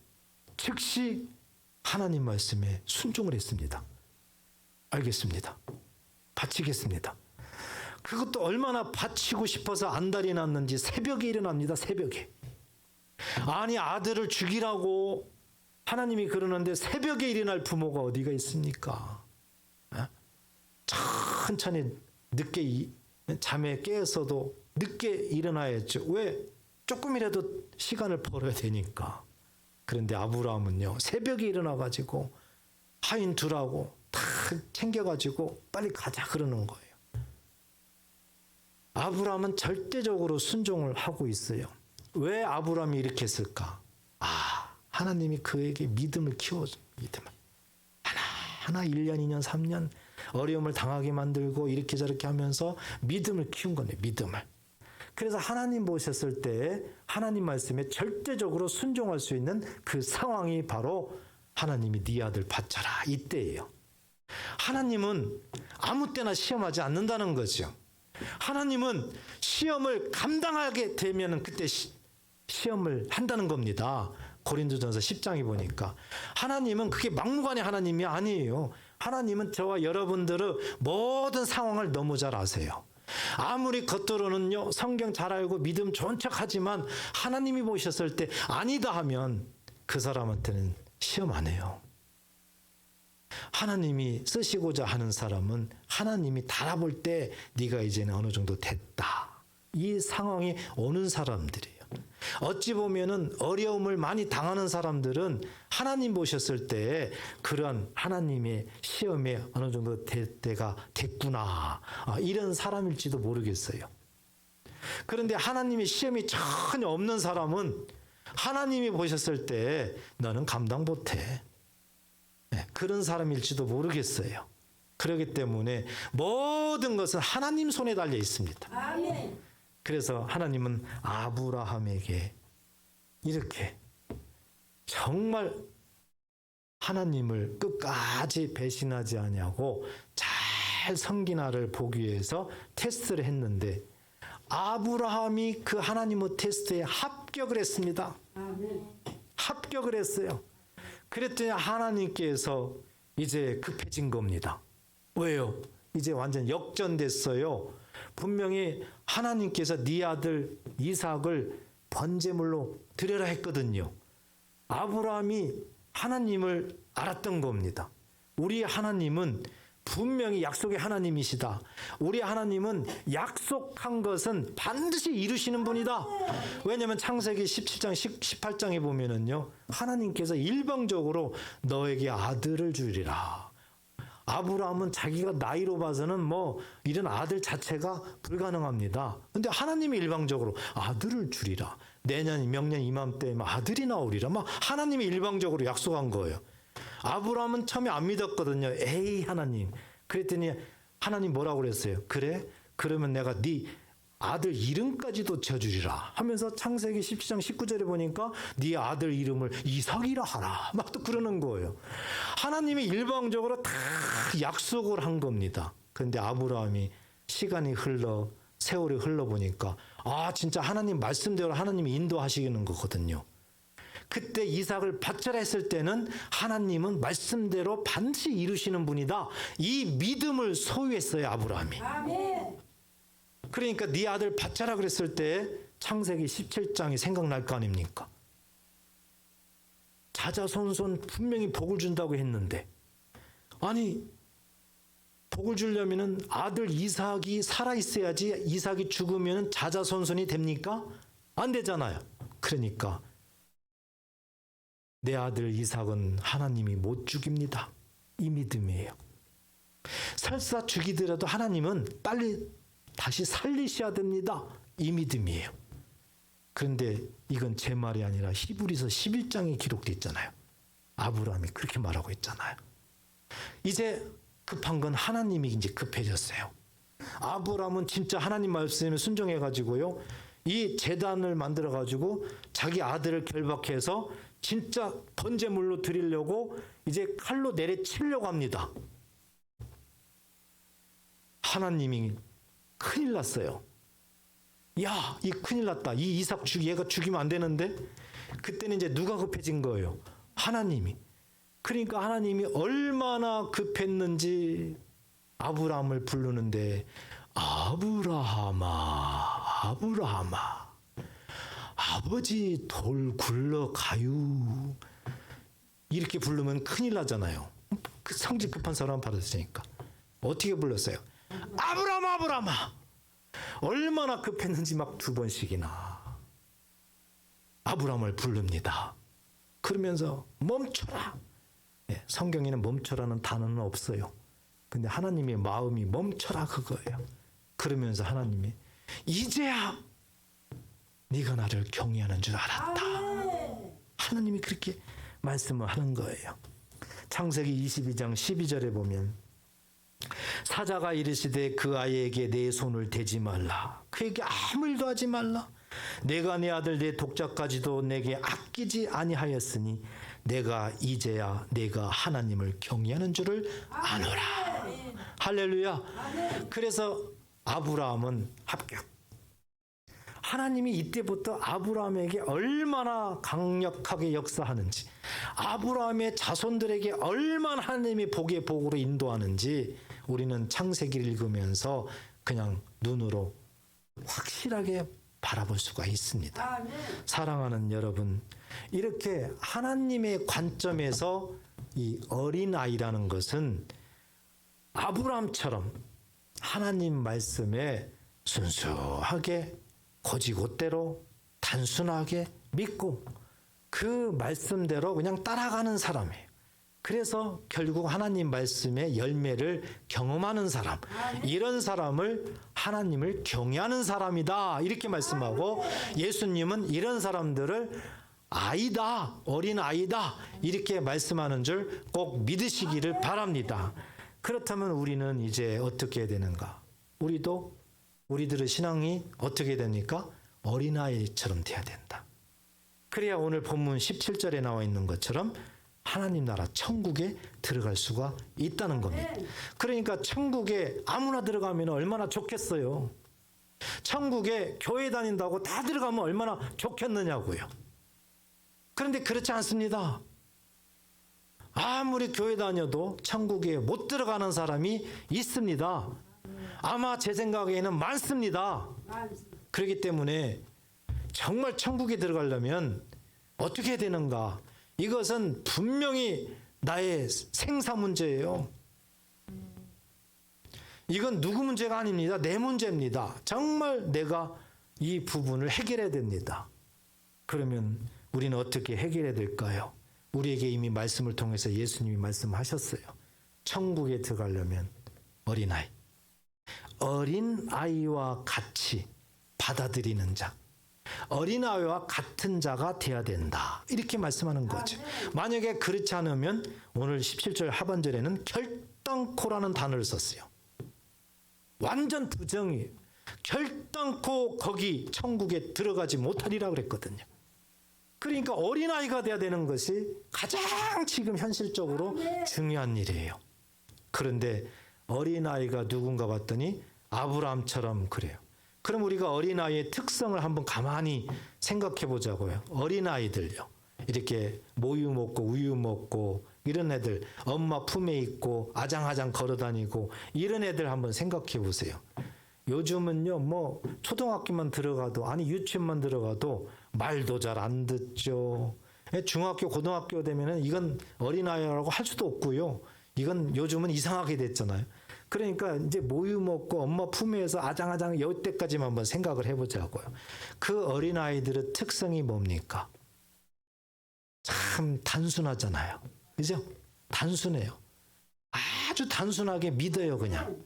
하나님 말씀에 순종을 했습니다. 알겠습니다. 바치겠습니다. 그것도 얼마나 바치고 싶어서 안달이 났는지 새벽에 일어납니다. 새벽에. 아니 아들을 죽이라고 하나님이 그러는데 새벽에 일어날 부모가 어디가 있습니까? 천천히 늦게 잠에 깨어서도 늦게 일어나야죠. 왜? 조금이라도 시간을 벌어야 되니까. 그런데 아브라함은요 새벽에 일어나가지고 하인 둘하고 다 챙겨가지고 빨리 가자 그러는 거예요. 아브라함은 절대적으로 순종을 하고 있어요. 왜 아브라함이 이렇게 했을까? 하나님이 그에게 믿음을 키워줘. 믿음을. 하나 1년, 2년, 3년 어려움을 당하게 만들고 이렇게 저렇게 하면서 믿음을 키운 건데 믿음을. 그래서 하나님 보셨을 때 하나님 말씀에 절대적으로 순종할 수 있는 그 상황이 바로 하나님이 네 아들 바쳐라 이때예요. 하나님은 아무 때나 시험하지 않는다는 거죠. 하나님은 시험을 감당하게 되면 그때 시험을 한다는 겁니다. 고린도전서 10장에 보니까 하나님은 그게 막무가내 하나님이 아니에요. 하나님은 저와 여러분들의 모든 상황을 너무 잘 아세요. 아무리 겉으로는요 성경 잘 알고 믿음 좋은 척하지만 하나님이 보셨을 때 아니다 하면 그 사람한테는 시험 안 해요. 하나님이 쓰시고자 하는 사람은 하나님이 달아볼 때 네가 이제는 어느 정도 됐다. 이 상황이 오는 사람들이에요. 어찌 보면은 어려움을 많이 당하는 사람들은 하나님 보셨을 때 그런 하나님의 시험에 어느 정도 될 때가 됐구나. 이런 사람일지도 모르겠어요. 그런데 하나님의 시험이 전혀 없는 사람은 하나님이 보셨을 때 너는 감당 못해. 그런 사람일지도 모르겠어요. 그렇기 때문에 모든 것은 하나님 손에 달려 있습니다. 아멘. 그래서 하나님은 아브라함에게 이렇게 정말 하나님을 끝까지 배신하지 아니하고 잘 섬기나를 보기 위해서 테스트를 했는데 아브라함이 그 하나님의 테스트에 합격을 했습니다. 아멘. 합격을 했어요. 그랬더니 하나님께서 이제 급해진 겁니다. 왜요? 이제 완전 역전됐어요. 분명히 하나님께서 네 아들 이삭을 번제물로 드려라 했거든요. 아브라함이 하나님을 알았던 겁니다. 우리 하나님은 분명히 약속의 하나님이시다. 우리 하나님은 약속한 것은 반드시 이루시는 분이다. 왜냐하면 창세기 17장, 18장에 보면은요, 하나님께서 일방적으로 너에게 아들을 주리라. 아브라함은 자기가 나이로 봐서는 뭐 이런 아들 자체가 불가능합니다. 근데 하나님이 일방적으로 아들을 주리라. 내년 명년 이맘때면 아들이 나오리라. 막 하나님이 일방적으로 약속한 거예요. 아브라함은 처음에 안 믿었거든요. 에이 하나님. 그랬더니 하나님 뭐라고 그랬어요? 그래? 그러면 내가 네 아들 이름까지도 지어주리라 하면서 창세기 17장 19절에 보니까 네 아들 이름을 이삭이라 하라. 막 또 그러는 거예요. 하나님이 일방적으로 다 약속을 한 겁니다. 그런데 아브라함이 시간이 흘러 세월이 흘러보니까 진짜 하나님 말씀대로 하나님이 인도하시는 거거든요. 그때 이삭을 바쳐라 했을 때는 하나님은 말씀대로 반드시 이루시는 분이다. 이 믿음을 소유했어요, 아브라함이. 아멘. 그러니까 네 아들 바쳐라 그랬을 때 창세기 17장이 생각날 거 아닙니까? 자자손손 분명히 복을 준다고 했는데 아니 복을 주려면은 아들 이삭이 살아 있어야지. 이삭이 죽으면 자자손손이 됩니까? 안 되잖아요. 그러니까 내 아들 이삭은 하나님이 못 죽입니다. 이 믿음이에요. 설사 죽이더라도 하나님은 빨리 다시 살리셔야 됩니다. 이 믿음이에요. 그런데 이건 제 말이 아니라 히브리서 11장에 기록되어 있잖아요. 아브라함이 그렇게 말하고 있잖아요. 이제 급한 건 하나님이 이제 급해졌어요. 아브라함은 진짜 하나님 말씀에 순종해가지고요. 이 제단을 만들어가지고 자기 아들을 결박해서 진짜 번제물로 드리려고 이제 칼로 내려치려고 합니다. 하나님이 큰일 났어요. 야, 이 큰일 났다. 이 이삭 얘가 죽이면 안 되는데? 그때는 이제 누가 급해진 거예요? 하나님이. 그러니까 하나님이 얼마나 급했는지 아브라함을 부르는데 아브라함아, 아브라함아, 아버지 돌 굴러가유. 이렇게 부르면 큰일 나잖아요. 그 성질 급한 사람 받았으니까. 어떻게 불렀어요? 아브라함, 아브라함아. 얼마나 급했는지 막 2번씩이나 아브라함을 부릅니다. 그러면서 멈춰라. 성경에는 멈춰라는 단어는 없어요. 근데 하나님의 마음이 멈춰라 그거예요. 그러면서 하나님이 이제야 네가 나를 경외하는 줄 알았다. 하나님이 그렇게 말씀을 하는 거예요. 창세기 22장 12절에 보면 사자가 이르시되 그 아이에게 내 손을 대지 말라. 그에게 아무 일도 하지 말라. 내가 내 아들 내 독자까지도 내게 아끼지 아니하였으니 내가 이제야 내가 하나님을 경외하는 줄을 아노라. 할렐루야. 그래서 아브라함은 합격. 하나님이 이때부터 아브라함에게 얼마나 강력하게 역사하는지, 아브라함의 자손들에게 얼마나 하나님이 복의 복으로 인도하는지 우리는 창세기를 읽으면서 그냥 눈으로 확실하게 바라볼 수가 있습니다. 아멘. 사랑하는 여러분, 이렇게 하나님의 관점에서 이 어린아이라는 것은 아브라함처럼 하나님 말씀에 순수하게 고지곳대로 단순하게 믿고 그 말씀대로 그냥 따라가는 사람이에요. 그래서 결국 하나님 말씀의 열매를 경험하는 사람, 이런 사람을 하나님을 경외하는 사람이다 이렇게 말씀하고, 예수님은 이런 사람들을 아이다, 어린 아이다 이렇게 말씀하는 줄 꼭 믿으시기를 바랍니다. 그렇다면 우리는 이제 어떻게 해야 되는가? 우리들의 신앙이 어떻게 됩니까? 어린아이처럼 돼야 된다. 그래야 오늘 본문 17절에 나와 있는 것처럼 하나님 나라 천국에 들어갈 수가 있다는 겁니다. 그러니까 천국에 아무나 들어가면 얼마나 좋겠어요. 천국에 교회 다닌다고 다 들어가면 얼마나 좋겠느냐고요. 그런데 그렇지 않습니다. 아무리 교회 다녀도 천국에 못 들어가는 사람이 있습니다. 아마 제 생각에는 많습니다. 그렇기 때문에 정말 천국에 들어가려면 어떻게 해야 되는가? 이것은 분명히 나의 생사 문제예요. 이건 누구 문제가 아닙니다. 내 문제입니다. 정말 내가 이 부분을 해결해야 됩니다. 그러면 우리는 어떻게 해결해야 될까요? 우리에게 이미 말씀을 통해서 예수님이 말씀하셨어요. 천국에 들어가려면 어린아이, 어린아이와 같이 받아들이는 자, 어린아이와 같은 자가 돼야 된다. 이렇게 말씀하는 거죠. 만약에 그렇지 않으면 오늘 17절 하반절에는 결단코라는 단어를 썼어요. 완전 부정이에요. 결단코 거기 천국에 들어가지 못하리라 그랬거든요. 그러니까 어린아이가 돼야 되는 것이 가장 지금 현실적으로 중요한 일이에요. 그런데 어린아이가 누군가 봤더니 아브라함처럼 그래요. 그럼 우리가 어린아이의 특성을 한번 가만히 생각해 보자고요. 어린아이들요. 이렇게 모유 먹고 우유 먹고 이런 애들, 엄마 품에 있고 아장아장 걸어다니고 이런 애들 한번 생각해 보세요. 요즘은요, 뭐 초등학교만 들어가도, 아니 유치원만 들어가도 말도 잘 안 듣죠. 중학교, 고등학교 되면은 이건 어린아이라고 할 수도 없고요. 이건 요즘은 이상하게 됐잖아요. 그러니까 이제 모유 먹고 엄마 품에서 아장아장 열 때까지만 한번 생각을 해보자고요. 그 어린아이들의 특성이 뭡니까? 참 단순하잖아요. 그죠? 단순해요. 아주 단순하게 믿어요, 그냥.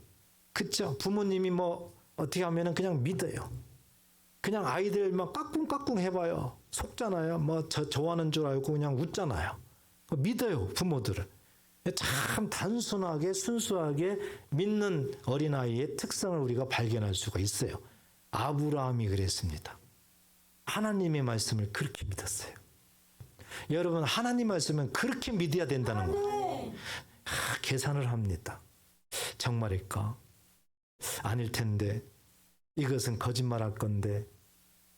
그죠? 부모님이 뭐 어떻게 하면은 그냥 믿어요. 그냥 아이들만 까꿍까꿍 해봐요. 속잖아요. 뭐 좋아하는 줄 알고 그냥 웃잖아요. 믿어요, 부모들을. 참 단순하게 순수하게 믿는 어린아이의 특성을 우리가 발견할 수가 있어요. 아브라함이 그랬습니다. 하나님의 말씀을 그렇게 믿었어요. 여러분, 하나님 말씀은 그렇게 믿어야 된다는 거예요. 계산을 합니다. 정말일까? 아닐 텐데, 이것은 거짓말할 건데,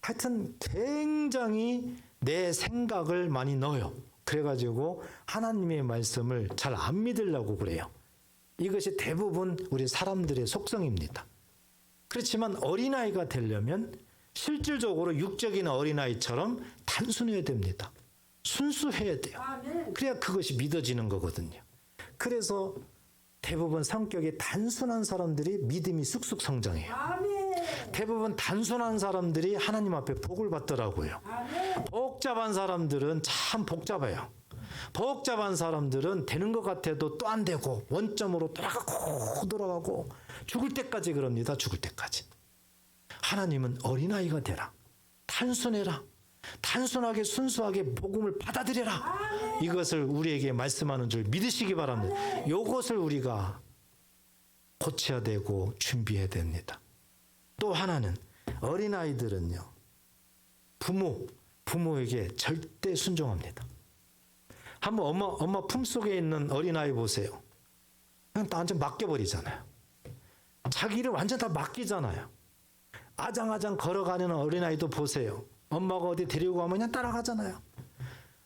하여튼 굉장히 내 생각을 많이 넣어요. 그래가지고 하나님의 말씀을 잘 안 믿으려고 그래요. 이것이 대부분 우리 사람들의 속성입니다. 그렇지만 어린아이가 되려면 실질적으로 육적인 어린아이처럼 단순해야 됩니다. 순수해야 돼요. 그래야 그것이 믿어지는 거거든요. 그래서 대부분 성격이 단순한 사람들이 믿음이 쑥쑥 성장해요. 대부분 단순한 사람들이 하나님 앞에 복을 받더라고요. 복잡한 사람들은 참 복잡해요. 복잡한 사람들은 되는 것 같아도 또 안 되고 원점으로 돌아가고 죽을 때까지 그럽니다. 죽을 때까지. 하나님은 어린아이가 되라. 단순해라. 단순하게 순수하게 복음을 받아들여라. 이것을 우리에게 말씀하는 줄 믿으시기 바랍니다. 이것을 우리가 고쳐야 되고 준비해야 됩니다. 또 하나는 어린아이들은요, 부모에게 절대 순종합니다. 한번 엄마 품속에 있는 어린아이 보세요. 그냥 완전 맡겨버리잖아요. 자기를 완전 다 맡기잖아요. 아장아장 걸어가는 어린아이도 보세요. 엄마가 어디 데리고 가면 그냥 따라가잖아요.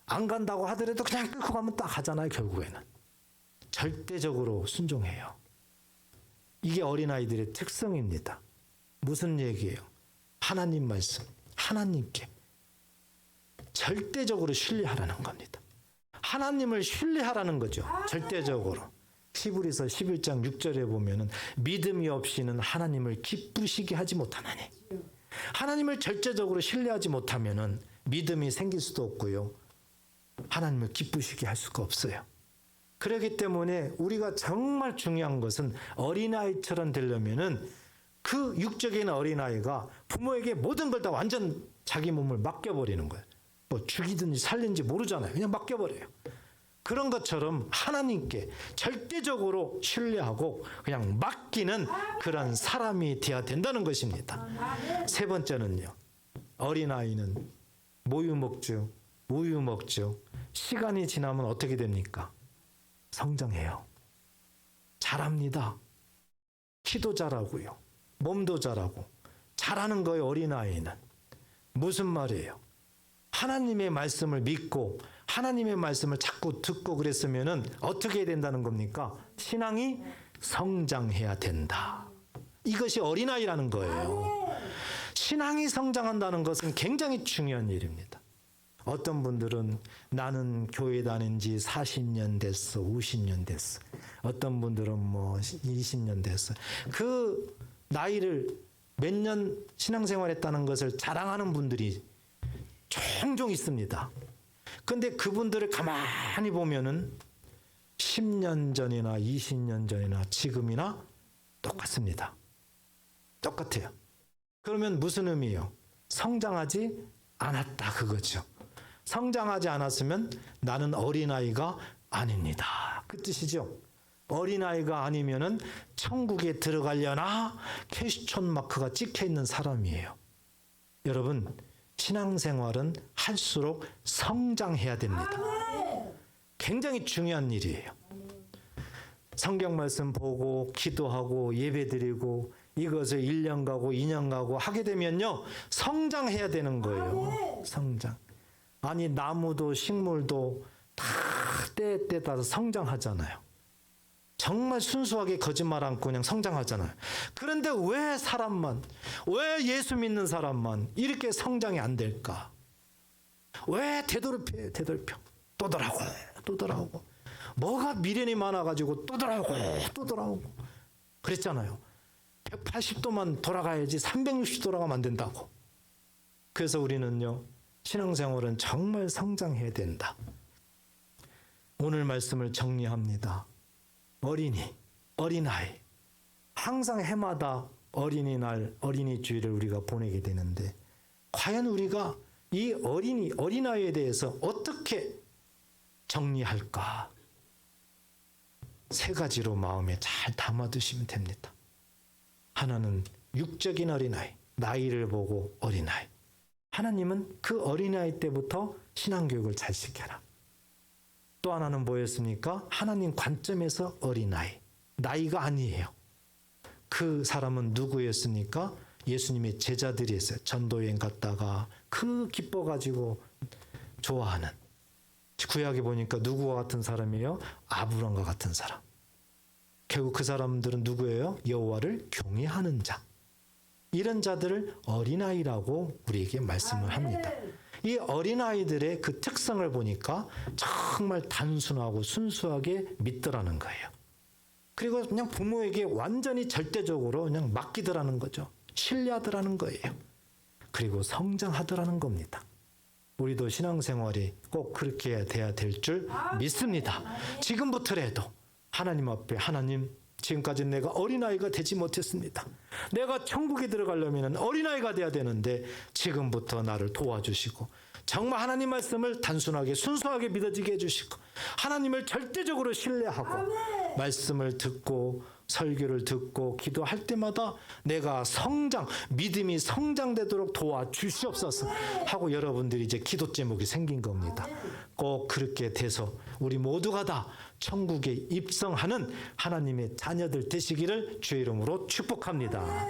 안 간다고 하더라도 그냥 끌고 가면 딱 가잖아요. 결국에는. 절대적으로 순종해요. 이게 어린아이들의 특성입니다. 무슨 얘기예요? 하나님 말씀, 하나님께 절대적으로 신뢰하라는 겁니다. 하나님을 신뢰하라는 거죠. 절대적으로. 히브리서 11장 6절에 보면은 믿음이 없이는 하나님을 기쁘시게 하지 못하나니. 하나님을 절대적으로 신뢰하지 못하면은 믿음이 생길 수도 없고요. 하나님을 기쁘시게 할 수가 없어요. 그렇기 때문에 우리가 정말 중요한 것은 어린아이처럼 되려면은 그 육적인 어린아이가 부모에게 모든 걸 다 완전 자기 몸을 맡겨버리는 거예요. 뭐 죽이든지 살린지 모르잖아요. 그냥 맡겨버려요. 그런 것처럼 하나님께 절대적으로 신뢰하고 그냥 맡기는 그런 사람이 되어야 된다는 것입니다. 세 번째는요. 어린아이는 모유 먹죠. 우유 먹죠. 시간이 지나면 어떻게 됩니까? 성장해요. 잘합니다. 키도 잘하고요. 몸도 잘하고. 잘하는 거예요, 어린아이는. 무슨 말이에요? 하나님의 말씀을 믿고 하나님의 말씀을 자꾸 듣고 그랬으면은 어떻게 해야 된다는 겁니까? 신앙이 성장해야 된다. 이것이 어린아이라는 거예요. 신앙이 성장한다는 것은 굉장히 중요한 일입니다. 어떤 분들은 나는 교회 다닌 지 40년 됐어, 50년 됐어. 어떤 분들은 뭐 20년 됐어. 그 나이를 몇 년 신앙생활했다는 것을 자랑하는 분들이 종종 있습니다. 근데 그분들을 가만히 보면은 10년 전이나 20년 전이나 지금이나 똑같습니다. 똑같아요. 그러면 무슨 의미예요? 성장하지 않았다 그거죠. 성장하지 않았으면 나는 어린아이가 아닙니다. 그 뜻이죠. 어린아이가 아니면은 천국에 들어가려나 퀘스천 마크가 찍혀 있는 사람이에요. 여러분, 신앙생활은 할수록 성장해야 됩니다. 굉장히 중요한 일이에요. 성경 말씀 보고 기도하고 예배드리고 이것을 1년 가고 2년 가고 하게 되면요, 성장해야 되는 거예요. 성장. 아니, 나무도 식물도 다 때에 따라서 성장하잖아요. 정말 순수하게 거짓말 않고 그냥 성장하잖아요. 그런데 왜 사람만, 왜 예수 믿는 사람만 이렇게 성장이 안 될까? 왜 되돌입해? 또 돌아오고. 뭐가 미련이 많아가지고 또 돌아오고. 그랬잖아요. 180도만 돌아가야지 360도 돌아가면 안 된다고. 그래서 우리는요, 신앙생활은 정말 성장해야 된다. 오늘 말씀을 정리합니다. 어린아이. 항상 해마다 어린이날, 어린이주일을 우리가 보내게 되는데, 과연 우리가 이 어린아이에 대해서 어떻게 정리할까? 3가지로 마음에 잘 담아두시면 됩니다. 하나는 육적인 어린아이, 나이를 보고 어린아이. 하나님은 그 어린아이 때부터 신앙교육을 잘 시켜라. 또 하나는 뭐였습니까? 하나님 관점에서 어린아이, 나이가 아니에요. 그 사람은 누구였습니까? 예수님의 제자들이었어요. 전도여행 갔다가 기뻐가지고 좋아하는. 구약에 보니까 누구와 같은 사람이에요? 아브람과 같은 사람. 결국 그 사람들은 누구예요? 여호와를 경외하는 자. 이런 자들을 어린아이라고 우리에게 말씀을 합니다. 이 어린아이들의 그 특성을 보니까 정말 단순하고 순수하게 믿더라는 거예요. 그리고 그냥 부모에게 완전히 절대적으로 그냥 맡기더라는 거죠. 신뢰하더라는 거예요. 그리고 성장하더라는 겁니다. 우리도 신앙생활이 꼭 그렇게 돼야 될 줄 믿습니다. 지금부터라도 하나님 앞에, 하나님, 지금까지 내가 어린아이가 되지 못했습니다. 내가 천국에 들어가려면 어린아이가 돼야 되는데 지금부터 나를 도와주시고 정말 하나님 말씀을 단순하게 순수하게 믿어지게 해주시고 하나님을 절대적으로 신뢰하고 말씀을 듣고 설교를 듣고 기도할 때마다 내가 믿음이 성장되도록 도와주시옵소서 하고 여러분들이 이제 기도 제목이 생긴 겁니다. 꼭 그렇게 돼서 우리 모두가 다 천국에 입성하는 하나님의 자녀들 되시기를 주의 이름으로 축복합니다.